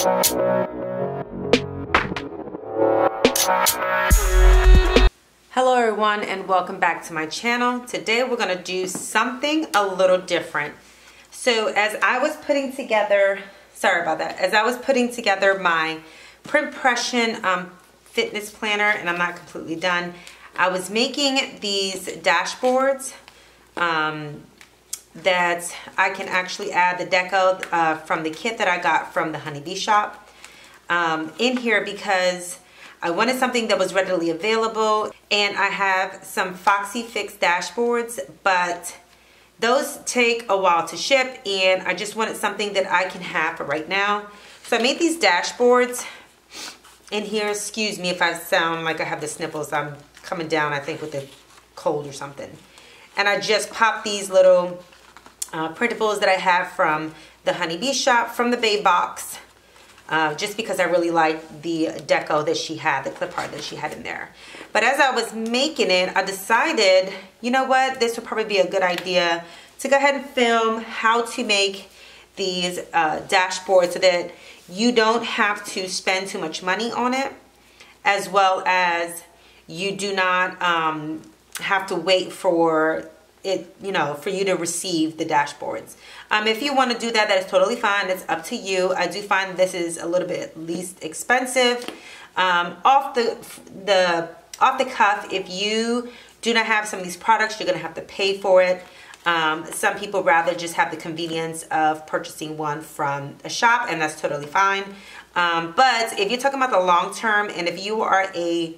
Hello everyone and welcome back to my channel. Today we're going to do something a little different. So as I was putting together, as I was putting together my Printpression fitness planner, and I'm not completely done, I was making these dashboards that I can actually add the deco from the kit that I got from the Honeybee shop in here because I wanted something that was readily available, and I have some Foxy Fix dashboards, but those take a while to ship, and I just wanted something that I can have for right now. So I made these dashboards in here. Excuse me if I sound like I have the sniffles. I'm coming down, I think, with the cold or something. And I just popped these little printables that I have from the Honeybee shop, from the Babe box. Just because I really like the deco that she had, the clip art that she had in there. But as I was making it, I decided, you know what, this would probably be a good idea to go ahead and film how to make these dashboards so that you don't have to spend too much money on it, as well as you do not have to wait for it, you know, for you to receive the dashboards. If you want to do that, that is totally fine. It's up to you. I do find this is a little bit least expensive. Off the cuff, if you do not have some of these products, you're going to have to pay for it. Some people rather just have the convenience of purchasing one from a shop, and that's totally fine. But if you're talking about the long term, and if you are a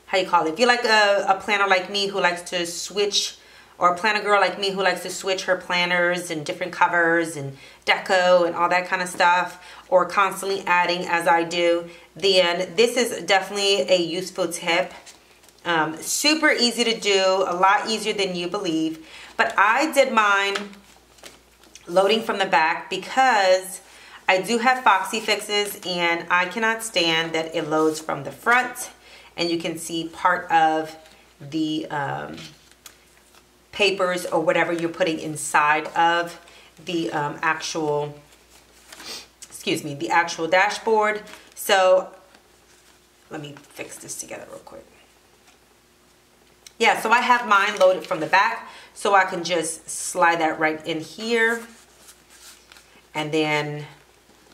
how you call it, if you're like a planner like me who likes to switch, or a planner girl like me who likes to switch her planners and different covers and deco and all that kind of stuff, or constantly adding as I do, then this is definitely a useful tip. Super easy to do, a lot easier than you believe. But I did mine loading from the back because I do have Foxy Fixes, and I cannot stand that it loads from the front. And you can see part of the papers or whatever you're putting inside of the actual dashboard. So let me fix this together real quick. Yeah, so I have mine loaded from the back, so I can just slide that right in here and then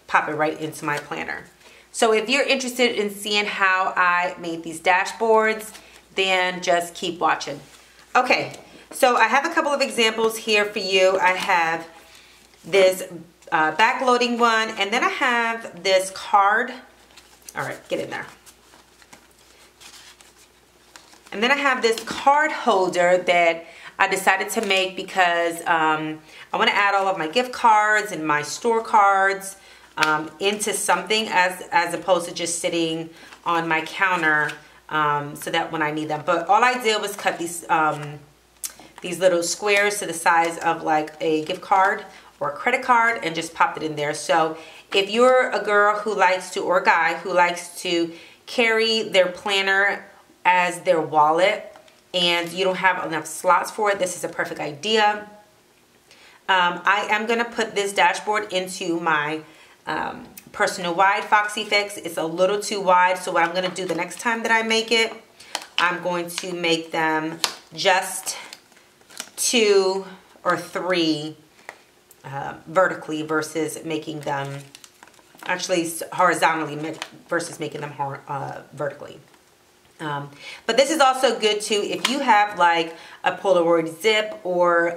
pop it right into my planner. So if you're interested in seeing how I made these dashboards, then just keep watching. Okay, so I have a couple of examples here for you. I have this backloading one, and then I have this card. All right, get in there. And then I have this card holder that I decided to make because I want to add all of my gift cards and my store cards into something as opposed to just sitting on my counter so that when I need them. But all I did was cut these little squares to the size of like a gift card or a credit card and just popped it in there. So if you're a girl who likes to, or a guy who likes to carry their planner as their wallet and you don't have enough slots for it, this is a perfect idea. I am going to put this dashboard into my personal wide Foxy Fix. It's a little too wide, so what I'm going to do the next time that I make it, I'm going to make them just 2 or 3 vertically versus making them actually horizontally versus making them vertically. But this is also good too if you have like a Polaroid zip or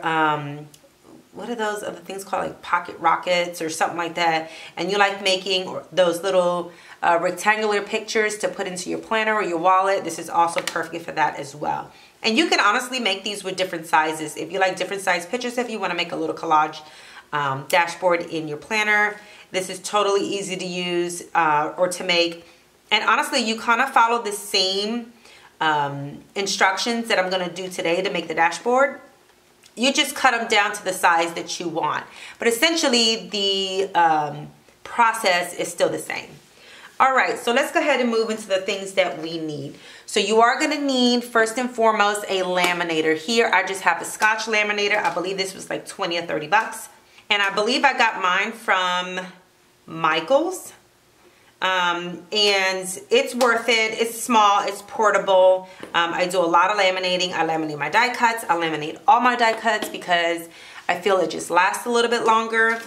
what are those other things called, like pocket rockets or something like that, and you like making those little rectangular pictures to put into your planner or your wallet. This is also perfect for that as well. And you can honestly make these with different sizes. If you like different size pictures, if you want to make a little collage dashboard in your planner, this is totally easy to use or to make. And honestly, you kind of follow the same instructions that I'm going to do today to make the dashboard. You just cut them down to the size that you want. But essentially, the process is still the same. All right, so let's go ahead and move into the things that we need. So you are going to need, first and foremost, a laminator. Here, I just have the Scotch laminator. I believe this was like 20 or 30 bucks. And I believe I got mine from Michaels. And it's worth it. It's small, it's portable. I do a lot of laminating. I laminate my die cuts. I laminate all my die cuts because I feel it just lasts a little bit longer.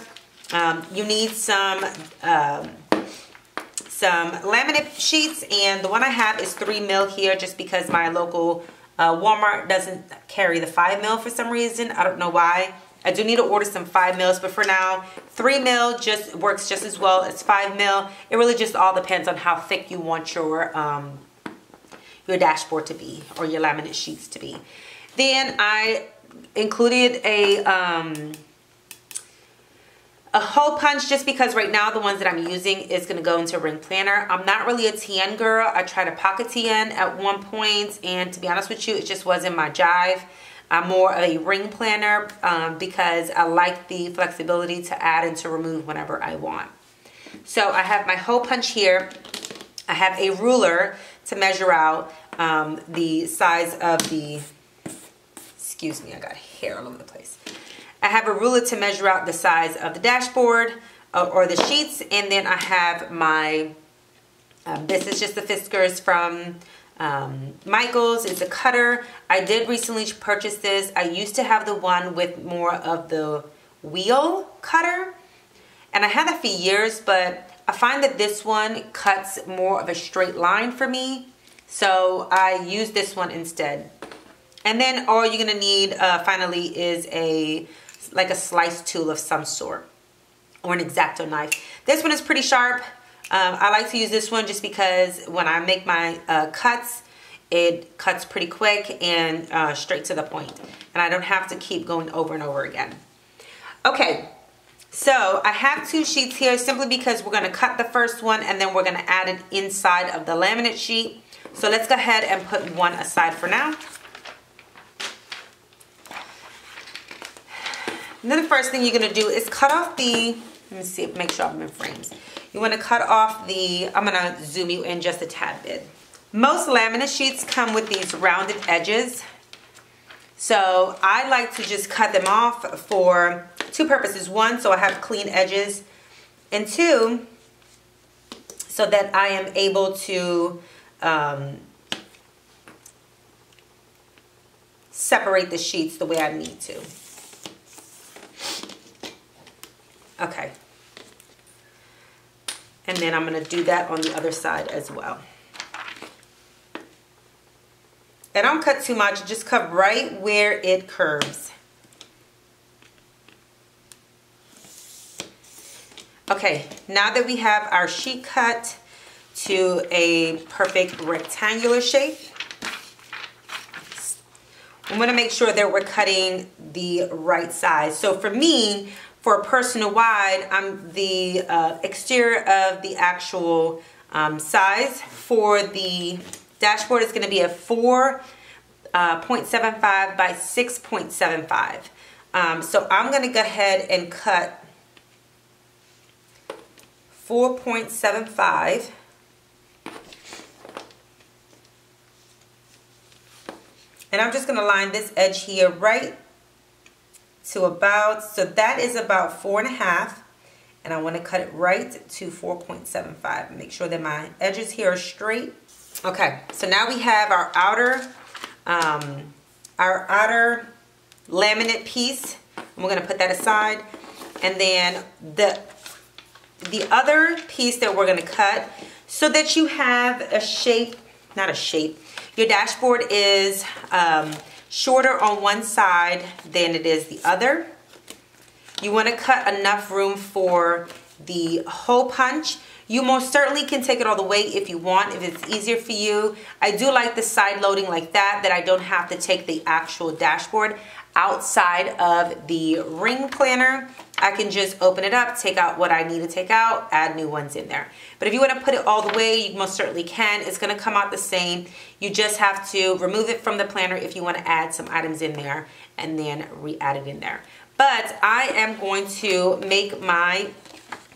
You need some laminate sheets, and the one I have is 3 mil here just because my local Walmart doesn't carry the 5 mil for some reason. I don't know why. I do need to order some 5 mils, but for now 3 mil just works just as well as 5 mil. It really just all depends on how thick you want your dashboard to be, or your laminate sheets to be. Then I included a hole punch just because right now the ones that I'm using is going to go into a ring planner. I'm not really a TN girl. I tried a pocket TN at one point, and to be honest with you, it just wasn't my jive. I'm more of a ring planner because I like the flexibility to add and to remove whenever I want. So I have my hole punch here. I have a ruler to measure out the size of the, excuse me, I got hair all over the place. I have a ruler to measure out the size of the dashboard or the sheets, and then I have my, this is just the Fiskars from Michaels. It's a cutter. I did recently purchase this. I used to have the one with more of the wheel cutter, and I had that for years, but I find that this one cuts more of a straight line for me, so I use this one instead. And then all you're gonna need finally is like a slice tool of some sort, or an Exacto knife. This one is pretty sharp. I like to use this one just because when I make my cuts, it cuts pretty quick and straight to the point, and I don't have to keep going over and over again. Okay, so I have 2 sheets here simply because we're going to cut the first one and then we're going to add it inside of the laminate sheet. So let's go ahead and put one aside for now. And then the first thing you're going to do is cut off the, let me see, make sure I'm in frames. You want to cut off the, I'm going to zoom you in just a tad bit. Most laminate sheets come with these rounded edges. So I like to just cut them off for 2 purposes. 1, so I have clean edges. And 2, so that I am able to separate the sheets the way I need to. Okay. And then I'm going to do that on the other side as well. And don't cut too much, just cut right where it curves. Okay, now that we have our sheet cut to a perfect rectangular shape, I'm going to make sure that we're cutting the right size. So for me, for a personal wide, I'm the exterior of the actual size for the dashboard is going to be a 4.75 by 6.75. So I'm going to go ahead and cut 4.75. And I'm just going to line this edge here right to about, so that is about 4.5. And I want to cut it right to 4.75. Make sure that my edges here are straight. Okay, so now we have our outer laminate piece. And we're going to put that aside. And then the other piece that we're going to cut so that you have a shape, not a shape. Your dashboard is shorter on one side than it is the other. You want to cut enough room for the hole punch. You most certainly can take it all the way if you want, if it's easier for you. I do like the side loading like that I don't have to take the actual dashboard outside of the ring planner. I can just open it up, take out what I need to take out, add new ones in there. But if you want to put it all the way, you most certainly can. It's going to come out the same. You just have to remove it from the planner if you want to add some items in there and then re-add it in there. But I am going to make my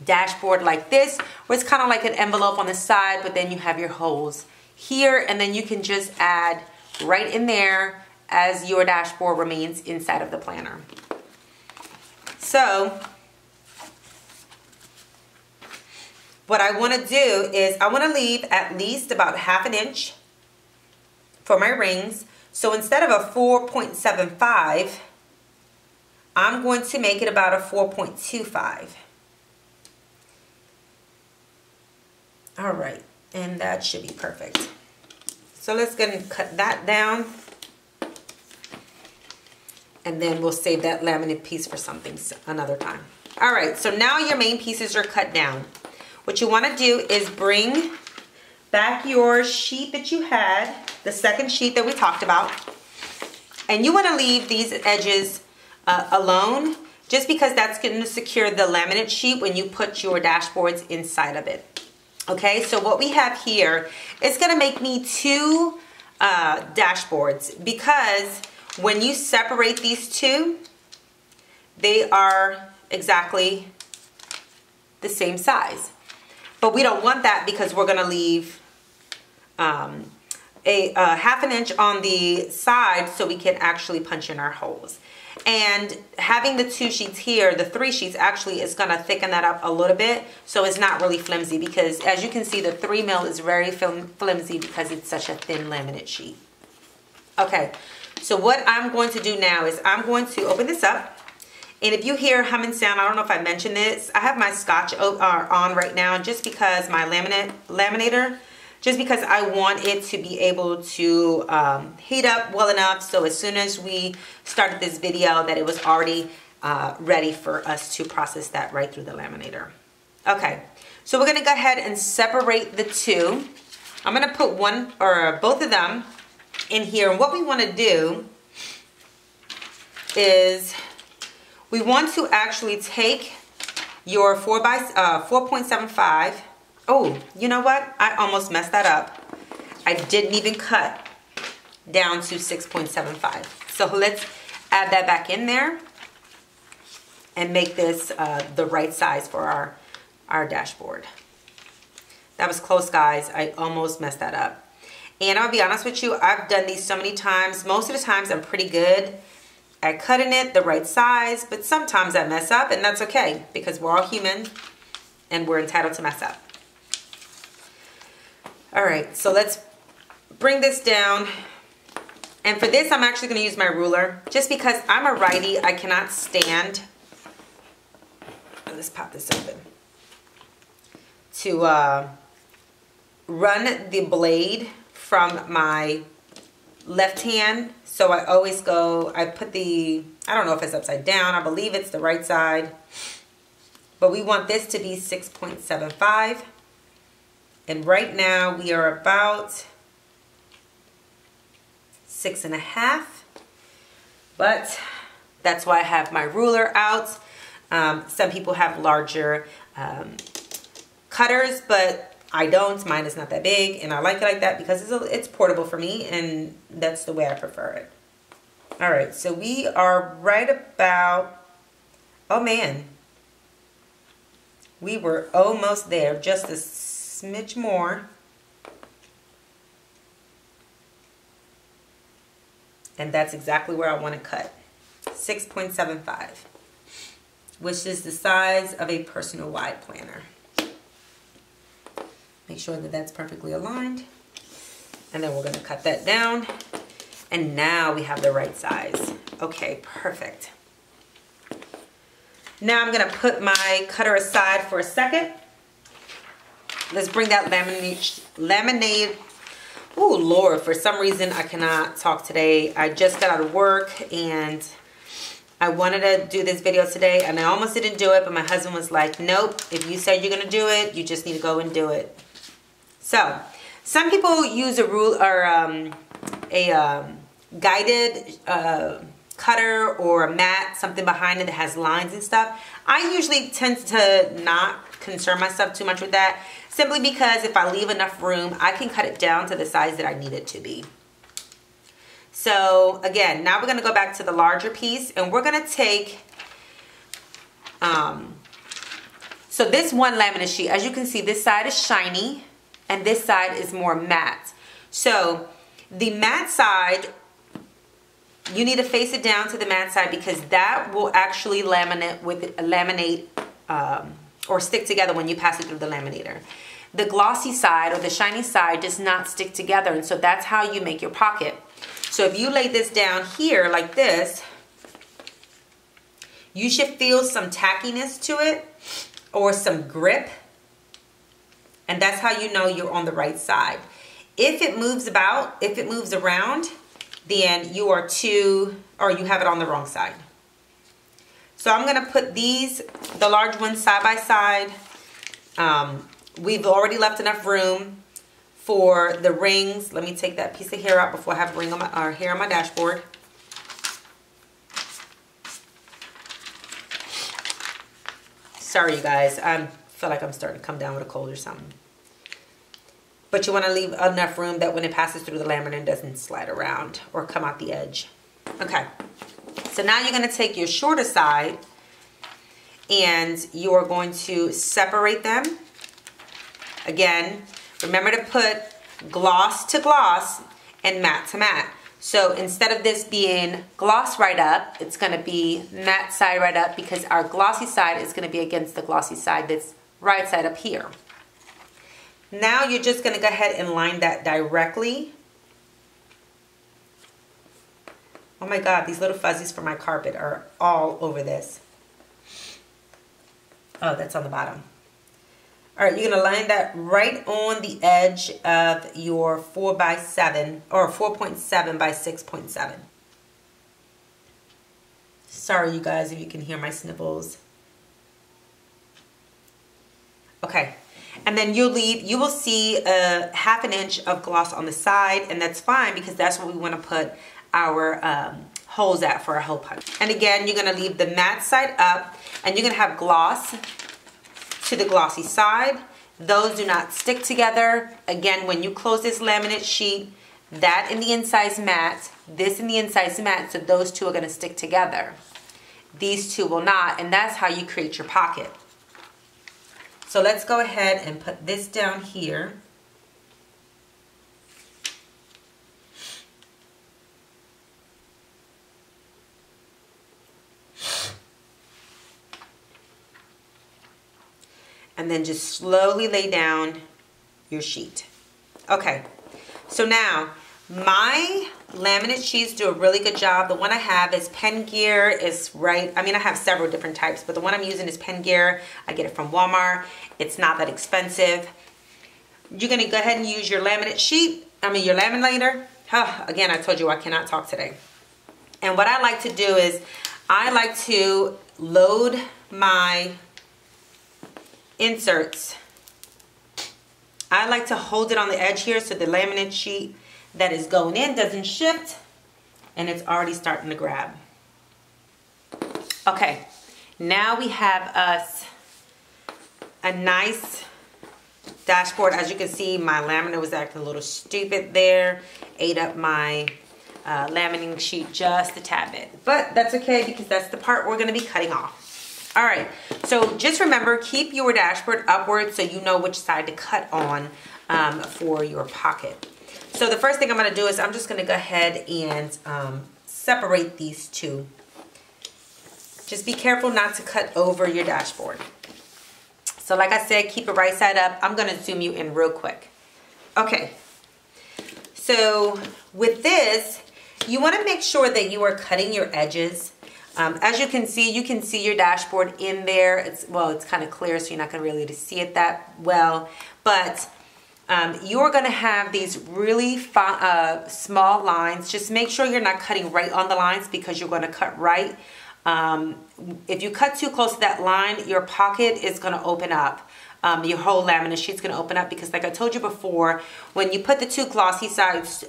dashboard like this, where it's kind of like an envelope on the side, but then you have your holes here, and then you can just add right in there as your dashboard remains inside of the planner. So what I want to do is I want to leave at least about 1/2 inch for my rings. So instead of a 4.75, I'm going to make it about a 4.25. All right, and that should be perfect. So let's go and cut that down. And then we'll save that laminate piece for something another time. All right, so now your main pieces are cut down. What you want to do is bring back your sheet that you had, the second sheet that we talked about. And you want to leave these edges alone, just because that's going to secure the laminate sheet when you put your dashboards inside of it. Okay, so what we have here is going to make me 2 dashboards, because when you separate these two, they are exactly the same size. But we don't want that, because we're going to leave a 1/2 inch on the side so we can actually punch in our holes. And having the 2 sheets here, the 3 sheets, actually is going to thicken that up a little bit, so it's not really flimsy, because as you can see, the 3mm is very flimsy because it's such a thin laminate sheet. Okay, so what I'm going to do now is I'm going to open this up. And if you hear humming sound, I don't know if I mentioned this, I have my scotch on right now, just because my laminator, just because I want it to be able to heat up well enough, so as soon as we started this video that it was already ready for us to process that right through the laminator. Okay, so we're gonna go ahead and separate the 2. I'm gonna put one or both of them in here. And what we wanna do is we want to actually take your 4.75. Oh, you know what? I almost messed that up. I didn't even cut down to 6.75. So let's add that back in there and make this the right size for our dashboard. That was close, guys. I almost messed that up. And I'll be honest with you, I've done these so many times. Most of the times I'm pretty good at cutting it the right size, but sometimes I mess up, and that's okay, because we're all human and we're entitled to mess up. All right, so let's bring this down. And for this, I'm actually gonna use my ruler, just because I'm a righty, I cannot stand, let's pop this open, to run the blade from my left hand. So I always go, I put the, I don't know if it's upside down, I believe it's the right side, but we want this to be 6.75. And right now we are about 6.5, but that's why I have my ruler out. Some people have larger cutters, but I don't. Mine is not that big, and I like it like that because it's portable for me, and that's the way I prefer it. All right, so we are right about, oh man, we were almost there, just a smidge more. And that's exactly where I want to cut, 6.75, which is the size of a personal wide planner. Make sure that that's perfectly aligned. And then we're going to cut that down. And now we have the right size. Okay, perfect. Now I'm going to put my cutter aside for a second. Let's bring that laminate. Oh, Lord, for some reason I cannot talk today. I just got out of work and I wanted to do this video today, and I almost didn't do it, but my husband was like, nope, if you said you're going to do it, you just need to go and do it. So, some people use a rule or a guided cutter or a mat, something behind it that has lines and stuff. I usually tend to not concern myself too much with that, simply because if I leave enough room, I can cut it down to the size that I need it to be. So again, now we're going to go back to the larger piece, and we're going to take, so this one laminate sheet, as you can see, this side is shiny and this side is more matte. So the matte side, you need to face it down to the matte side, because that will actually laminate or stick together when you pass it through the laminator. The glossy side or the shiny side does not stick together, and so that's how you make your pocket. So if you lay this down here like this, you should feel some tackiness to it or some grip, and that's how you know you're on the right side. If it moves about, if it moves around, then you are you have it on the wrong side. So I'm gonna put these, the large ones, side by side. We've already left enough room for the rings. Let me take that piece of hair out before I have ring on my hair on my dashboard. Sorry, you guys. I feel like I'm starting to come down with a cold or something. But you want to leave enough room that when it passes through the laminate, it doesn't slide around or come out the edge. Okay. So now you're going to take your shorter side and you are going to separate them. Again, remember to put gloss to gloss and matte to matte. So instead of this being gloss right up, it's going to be matte side right up, because our glossy side is going to be against the glossy side that's right side up here. Now you're just going to go ahead and line that directly. Oh my God, these little fuzzies from my carpet are all over this. Oh, that's on the bottom. All right, you're going to line that right on the edge of your 4x7 or 4.7 by 6.7. Sorry, you guys, if you can hear my sniffles. Okay, and then you will see a ½ an inch of gloss on the side, and that's fine because that's where we want to put our holes at for our hole punch. And again, you're going to leave the matte side up, and you're going to have gloss to the glossy side. Those do not stick together. Again, when you close this laminate sheet, that in the inside is matte, this in the inside is matte, so those two are going to stick together. These two will not, and that's how you create your pocket. So let's go ahead and put this down here. And then just slowly lay down your sheet. Okay, so now my laminate sheets do a really good job. The one I have is Pen Gear. Is right, I mean, I have several different types, but the one I'm using is Pen Gear. I get it from Walmart. It's not that expensive. You're gonna go ahead and use your laminate sheet, your laminator. Again, I told you I cannot talk today. And what I like to do is, I like to load my inserts. I like to hold it on the edge here so the laminate sheet that is going in doesn't shift, and it's already starting to grab. Okay, now we have us a nice dashboard. As you can see, my laminate was acting a little stupid there, ate up my laminating sheet just a tad bit, but that's okay because that's the part we're going to be cutting off. All right, so just remember, keep your dashboard upward so you know which side to cut on for your pocket. So the first thing I'm going to do is I'm just going to go ahead and separate these two. Just be careful not to cut over your dashboard. So like I said, keep it right side up. I'm going to zoom you in real quick. Okay, so with this, you want to make sure that you are cutting your edges. As you can see your dashboard in there. It's kind of clear, so you're not going to really see it that well. But you're going to have these really small lines. Just make sure you're not cutting right on the lines because you're going to cut right. If you cut too close to that line, your pocket is going to open up. Your whole laminate sheet's going to open up because, like I told you before, when you put the two glossy sides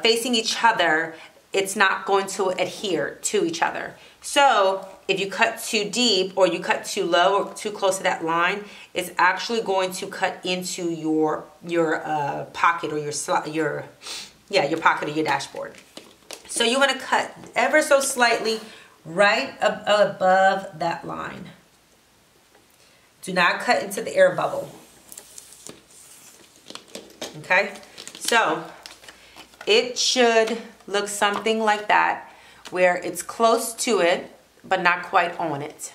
facing each other, it's not going to adhere to each other. So if you cut too deep or you cut too low or too close to that line, it's actually going to cut into your pocket or your pocket or your dashboard. So you want to cut ever so slightly right above that line. Do not cut into the air bubble. Okay, so it should look something like that, where it's close to it but not quite on it.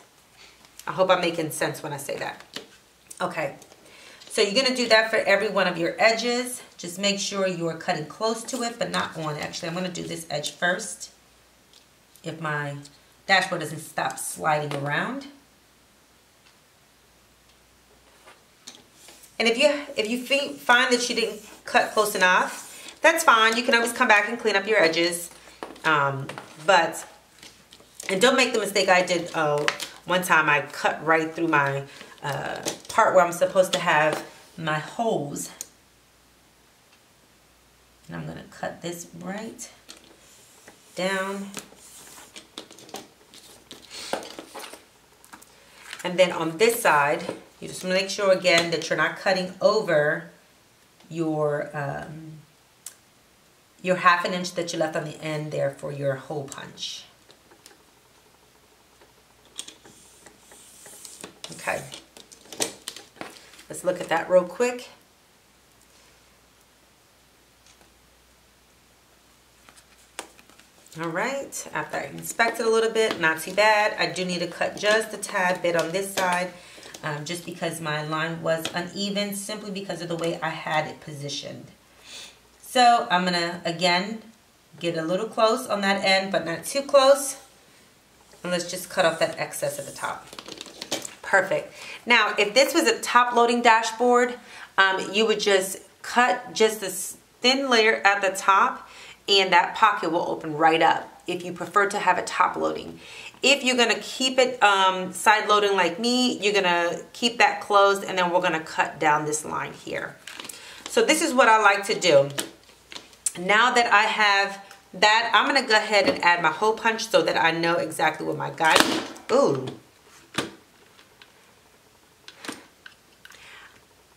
I hope I'm making sense when I say that. Okay, so you're gonna do that for every one of your edges. Just make sure you're cutting close to it, but not on. Actually, I'm gonna do this edge first, if my dashboard doesn't stop sliding around. And if you find that you didn't cut close enough, that's fine. You can always come back and clean up your edges. And don't make the mistake I did one time. I cut right through my part where I'm supposed to have my holes. And I'm going to cut this right down. And then on this side, you just want to make sure again that you're not cutting over your 1/2 inch that you left on the end there for your hole punch. Okay, let's look at that real quick. All right, after I inspect it a little bit, not too bad. I do need to cut just a tad bit on this side, just because my line was uneven, simply because of the way I had it positioned. So I'm gonna, again, get a little close on that end, but not too close. And let's just cut off that excess at the top. Perfect. Now, if this was a top-loading dashboard, you would just cut just a thin layer at the top, and that pocket will open right up if you prefer to have it top-loading. If you're gonna keep it side-loading like me, you're gonna keep that closed, and then we're gonna cut down this line here. So this is what I like to do. Now that I have that, I'm gonna go ahead and add my hole punch so that I know exactly what my guide. Ooh.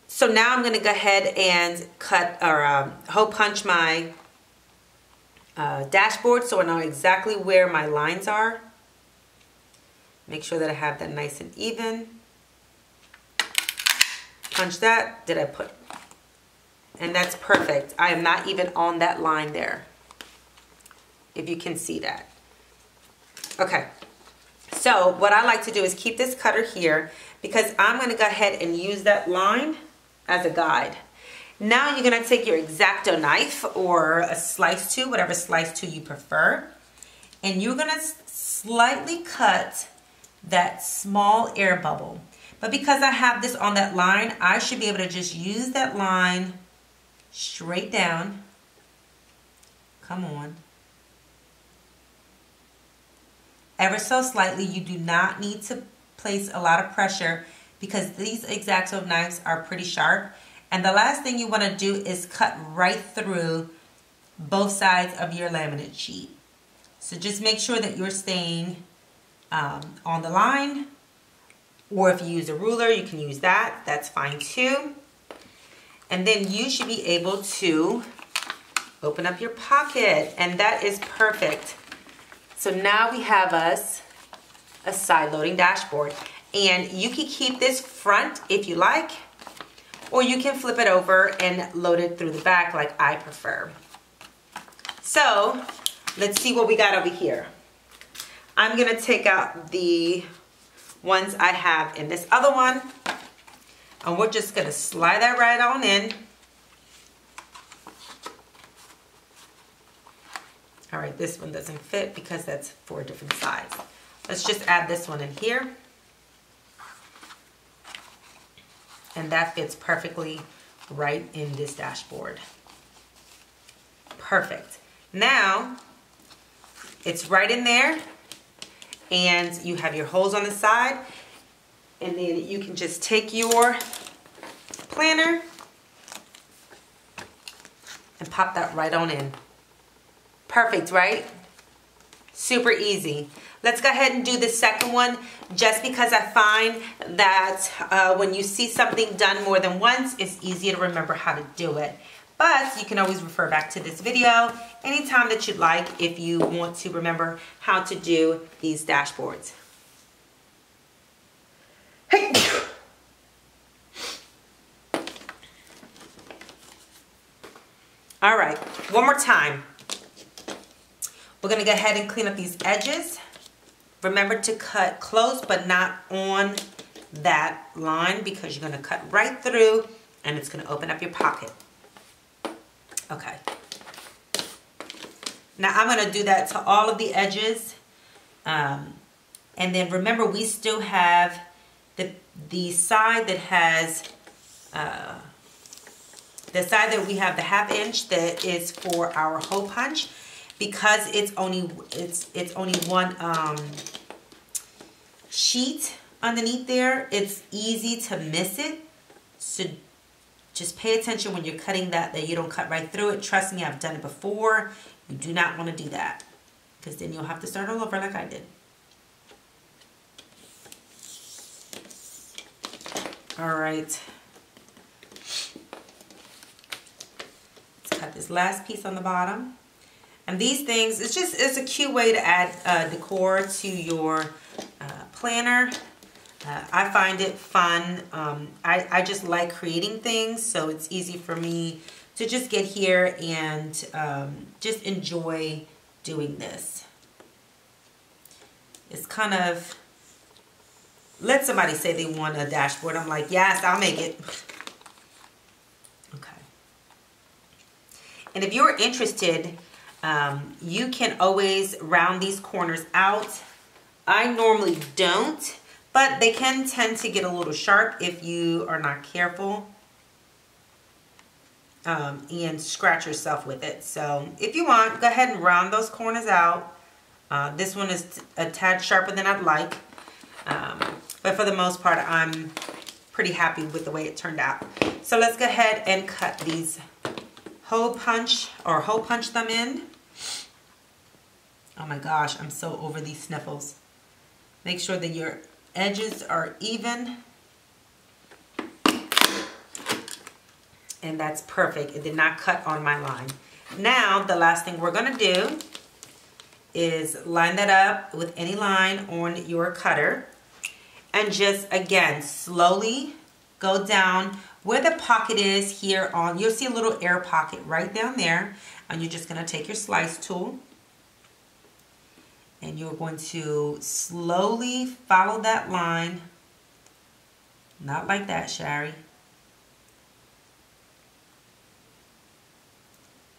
So now I'm gonna go ahead and cut or hole punch my dashboard so I know exactly where my lines are. Make sure that I have that nice and even. Punch that. Did I put? And that's perfect. I am not even on that line there, if you can see that. Okay, so what I like to do is keep this cutter here because I'm gonna go ahead and use that line as a guide. Now you're gonna take your Exacto knife or a slice tool, whatever slice tool you prefer, and you're gonna slightly cut that small air bubble. But because I have this on that line, I should be able to just use that line straight down. Come on. Ever so slightly. You do not need to place a lot of pressure because these Exacto knives are pretty sharp. And the last thing you want to do is cut right through both sides of your laminate sheet. So just make sure that you're staying on the line, or if you use a ruler, you can use that. That's fine too. And then you should be able to open up your pocket, and that is perfect. So now we have us a side-loading dashboard, and you can keep this front if you like, or you can flip it over and load it through the back like I prefer. So let's see what we got over here. I'm gonna take out the ones I have in this other one, and we're just gonna slide that right on in. All right, this one doesn't fit because that's for a different size. Let's just add this one in here. And that fits perfectly right in this dashboard. Perfect. Now, it's right in there, and you have your holes on the side, and then you can just take your planner and pop that right on in. Perfect, right? Super easy. Let's go ahead and do the second one, just because I find that when you see something done more than once, it's easier to remember how to do it. But you can always refer back to this video anytime that you'd like if you want to remember how to do these dashboards. Hey. All right, one more time. We're gonna go ahead and clean up these edges. Remember to cut close but not on that line, because you're going to cut right through and it's going to open up your pocket. Okay. Now I'm going to do that to all of the edges. And then remember, we still have the side that has the side that we have the 1/2 inch that is for our hole punch. Because it's only one sheet underneath there, it's easy to miss it. So just pay attention when you're cutting that you don't cut right through it. Trust me, I've done it before. You do not want to do that, because then you'll have to start all over like I did. All right. Let's cut this last piece on the bottom. And these things, it's a cute way to add decor to your planner. I find it fun. I just like creating things, so it's easy for me to just get here and just enjoy doing this. It's kind of, let somebody say they want a dashboard. I'm like, yes, I'll make it. Okay. And if you're interested, you can always round these corners out. I normally don't, but they can tend to get a little sharp if you are not careful and scratch yourself with it. So if you want, go ahead and round those corners out. This one is a tad sharper than I'd like, but for the most part, I'm pretty happy with the way it turned out. So let's go ahead and cut these hole punch them in. Oh my gosh, I'm so over these sniffles. Make sure that your edges are even. And that's perfect. It did not cut on my line. Now, the last thing we're gonna do is line that up with any line on your cutter. And just, again, slowly go down where the pocket is here on, you'll see a little air pocket right down there. And you're just gonna take your slice tool and you're going to slowly follow that line. Not like that, Sharry.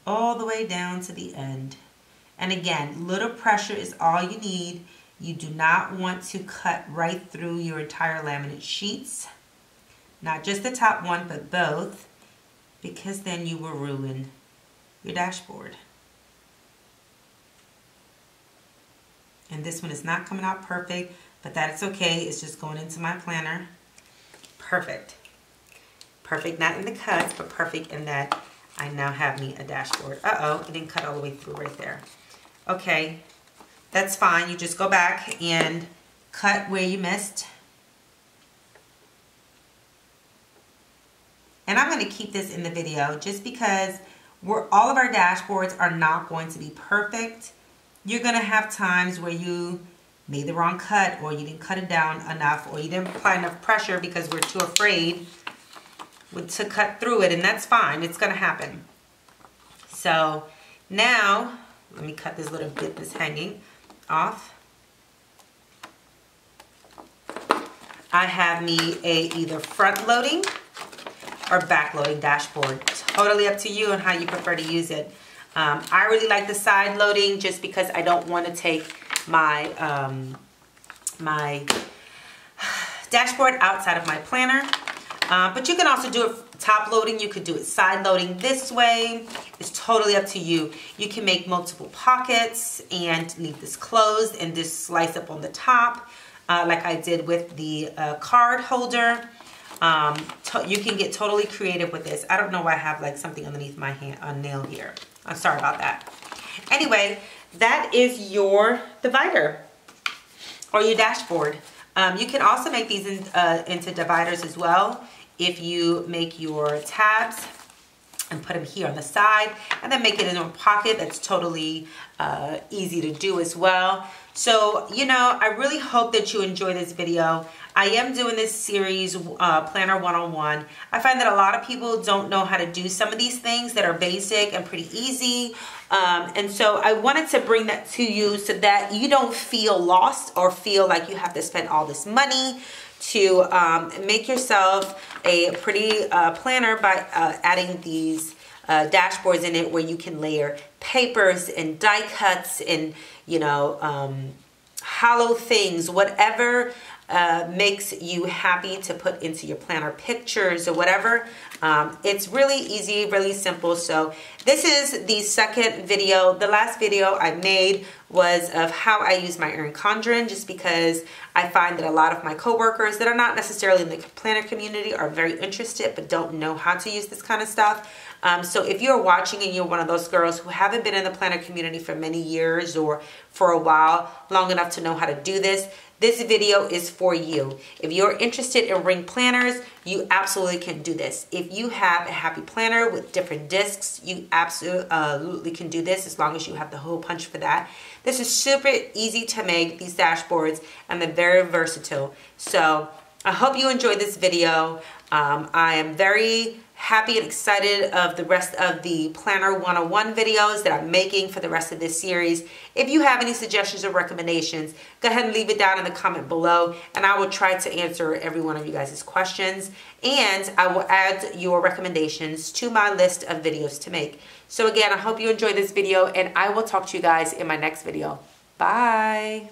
All the way down to the end. And again, little pressure is all you need. You do not want to cut right through your entire laminate sheets. Not just the top one, but both, because then you will ruin your dashboard. And this one is not coming out perfect, but that's okay. It's just going into my planner. Perfect. Perfect, not in the cuts, but perfect in that I now have me a dashboard. Uh-oh, it didn't cut all the way through right there. Okay, that's fine. You just go back and cut where you missed. And I'm going to keep this in the video just because all of our dashboards are not going to be perfect. You're going to have times where you made the wrong cut, or you didn't cut it down enough, or you didn't apply enough pressure because we're too afraid to cut through it, and that's fine. It's going to happen. So now, let me cut this little bit that's hanging off. I have me a either front loading or back loading dashboard. Totally up to you on how you prefer to use it. I really like the side loading just because I don't want to take my my dashboard outside of my planner. But you can also do it top loading. You could do it side loading this way. It's totally up to you. You can make multiple pockets and leave this closed and just slice up on the top like I did with the card holder. You can get totally creative with this. I don't know why I have like something underneath my nail here. I'm sorry about that. Anyway, that is your divider or your dashboard. You can also make these into dividers as well. If you make your tabs and put them here on the side and then make it in a pocket, that's totally easy to do as well. So, you know, I really hope that you enjoy this video. I am doing this series, Planner 101. I find that a lot of people don't know how to do some of these things that are basic and pretty easy. And so I wanted to bring that to you so that you don't feel lost or feel like you have to spend all this money to make yourself a pretty planner by adding these dashboards in it where you can layer papers and die cuts and, you know, hollow things, whatever makes you happy to put into your planner, pictures or whatever. It's really easy, really simple. So this is the second video. The last video I made was of how I use my Erin Condren, just because I find that a lot of my coworkers that are not necessarily in the planner community are very interested but don't know how to use this kind of stuff. So if you're watching and you're one of those girls who haven't been in the planner community for many years or for a while, long enough to know how to do this, this video is for you. If you're interested in ring planners, you absolutely can do this. If you have a happy planner with different discs, you absolutely can do this as long as you have the hole punch for that. This is super easy to make, these dashboards, and they're very versatile. So I hope you enjoyed this video. I am very happy and excited of the rest of the Planner 101 videos that I'm making for the rest of this series. If you have any suggestions or recommendations, go ahead and leave it down in the comment below, and I will try to answer every one of you guys' questions, and I will add your recommendations to my list of videos to make. So again, I hope you enjoyed this video, and I will talk to you guys in my next video. Bye!